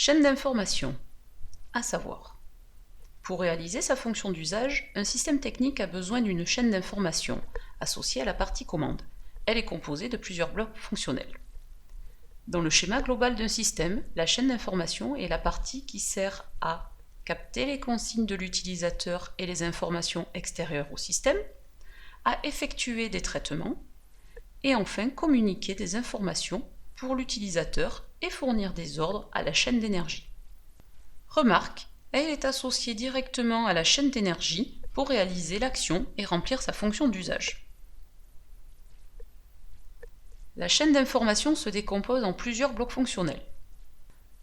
Chaîne d'information, à savoir. Pour réaliser sa fonction d'usage, un système technique a besoin d'une chaîne d'information associée à la partie commande. Elle est composée de plusieurs blocs fonctionnels. Dans le schéma global d'un système, la chaîne d'information est la partie qui sert à capter les consignes de l'utilisateur et les informations extérieures au système, à effectuer des traitements, et enfin communiquer des informations pour l'utilisateur et fournir des ordres à la chaîne d'énergie. Remarque, elle est associée directement à la chaîne d'énergie pour réaliser l'action et remplir sa fonction d'usage. La chaîne d'information se décompose en plusieurs blocs fonctionnels.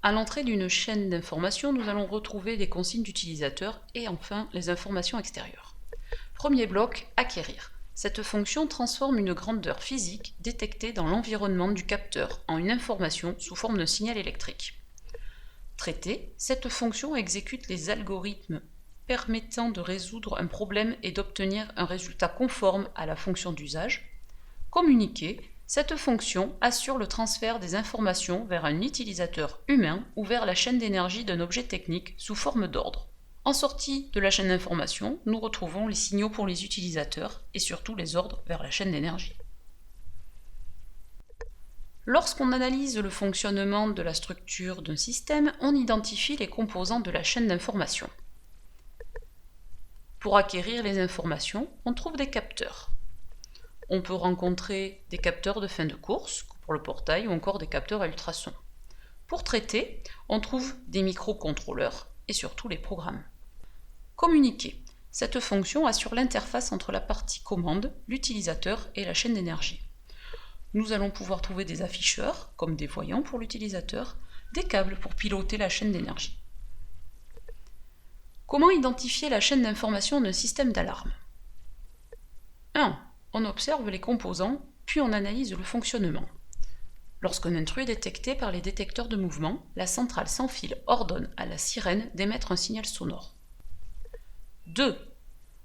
À l'entrée d'une chaîne d'information, nous allons retrouver les consignes d'utilisateur et enfin les informations extérieures. Premier bloc, acquérir. Cette fonction transforme une grandeur physique détectée dans l'environnement du capteur en une information sous forme d'un signal électrique. Traiter, cette fonction exécute les algorithmes permettant de résoudre un problème et d'obtenir un résultat conforme à la fonction d'usage. Communiquer, cette fonction assure le transfert des informations vers un utilisateur humain ou vers la chaîne d'énergie d'un objet technique sous forme d'ordre. En sortie de la chaîne d'information, nous retrouvons les signaux pour les utilisateurs et surtout les ordres vers la chaîne d'énergie. Lorsqu'on analyse le fonctionnement de la structure d'un système, on identifie les composants de la chaîne d'information. Pour acquérir les informations, on trouve des capteurs. On peut rencontrer des capteurs de fin de course, pour le portail, ou encore des capteurs à ultrasons. Pour traiter, on trouve des microcontrôleurs et surtout les programmes. Communiquer. Cette fonction assure l'interface entre la partie commande, l'utilisateur et la chaîne d'énergie. Nous allons pouvoir trouver des afficheurs, comme des voyants pour l'utilisateur, des câbles pour piloter la chaîne d'énergie. Comment identifier la chaîne d'information d'un système d'alarme ? 1. On observe les composants, puis on analyse le fonctionnement. Lorsqu'un intrus est détecté par les détecteurs de mouvement, la centrale sans fil ordonne à la sirène d'émettre un signal sonore. 2.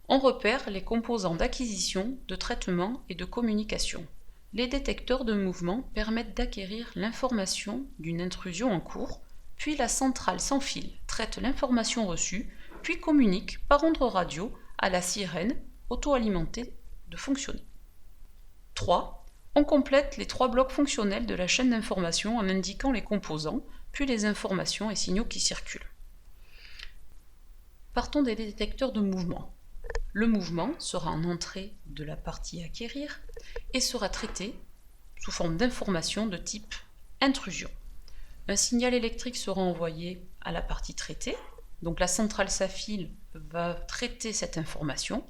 On repère les composants d'acquisition, de traitement et de communication. Les détecteurs de mouvement permettent d'acquérir l'information d'une intrusion en cours, puis la centrale sans fil traite l'information reçue, puis communique par onde radio à la sirène auto-alimentée de fonctionner. 3. On complète les 3 blocs fonctionnels de la chaîne d'information en indiquant les composants, puis les informations et signaux qui circulent. Partons des détecteurs de mouvement. Le mouvement sera en entrée de la partie acquérir et sera traité sous forme d'information de type intrusion. Un signal électrique sera envoyé à la partie traitée, donc la centrale sans fil va traiter cette information.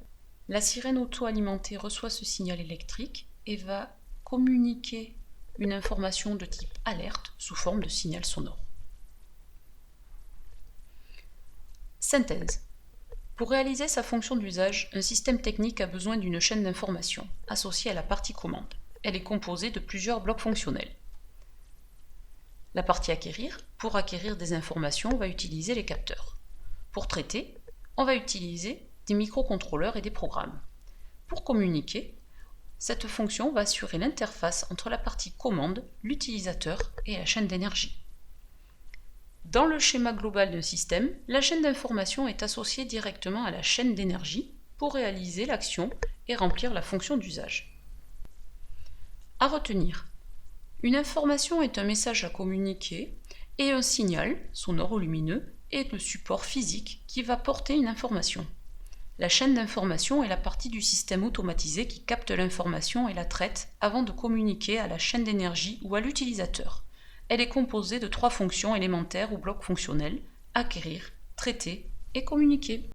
La sirène auto-alimentée reçoit ce signal électrique et va communiquer une information de type alerte sous forme de signal sonore. Synthèse. Pour réaliser sa fonction d'usage, un système technique a besoin d'une chaîne d'information associée à la partie commande. Elle est composée de plusieurs blocs fonctionnels. La partie acquérir, pour acquérir des informations, on va utiliser les capteurs. Pour traiter, on va utiliser des microcontrôleurs et des programmes. Pour communiquer, cette fonction va assurer l'interface entre la partie commande, l'utilisateur et la chaîne d'énergie. Dans le schéma global d'un système, la chaîne d'information est associée directement à la chaîne d'énergie pour réaliser l'action et remplir la fonction d'usage. À retenir, une information est un message à communiquer et un signal, sonore ou lumineux, est le support physique qui va porter une information. La chaîne d'information est la partie du système automatisé qui capte l'information et la traite avant de communiquer à la chaîne d'énergie ou à l'utilisateur. Elle est composée de 3 fonctions élémentaires ou blocs fonctionnels, acquérir, traiter et communiquer.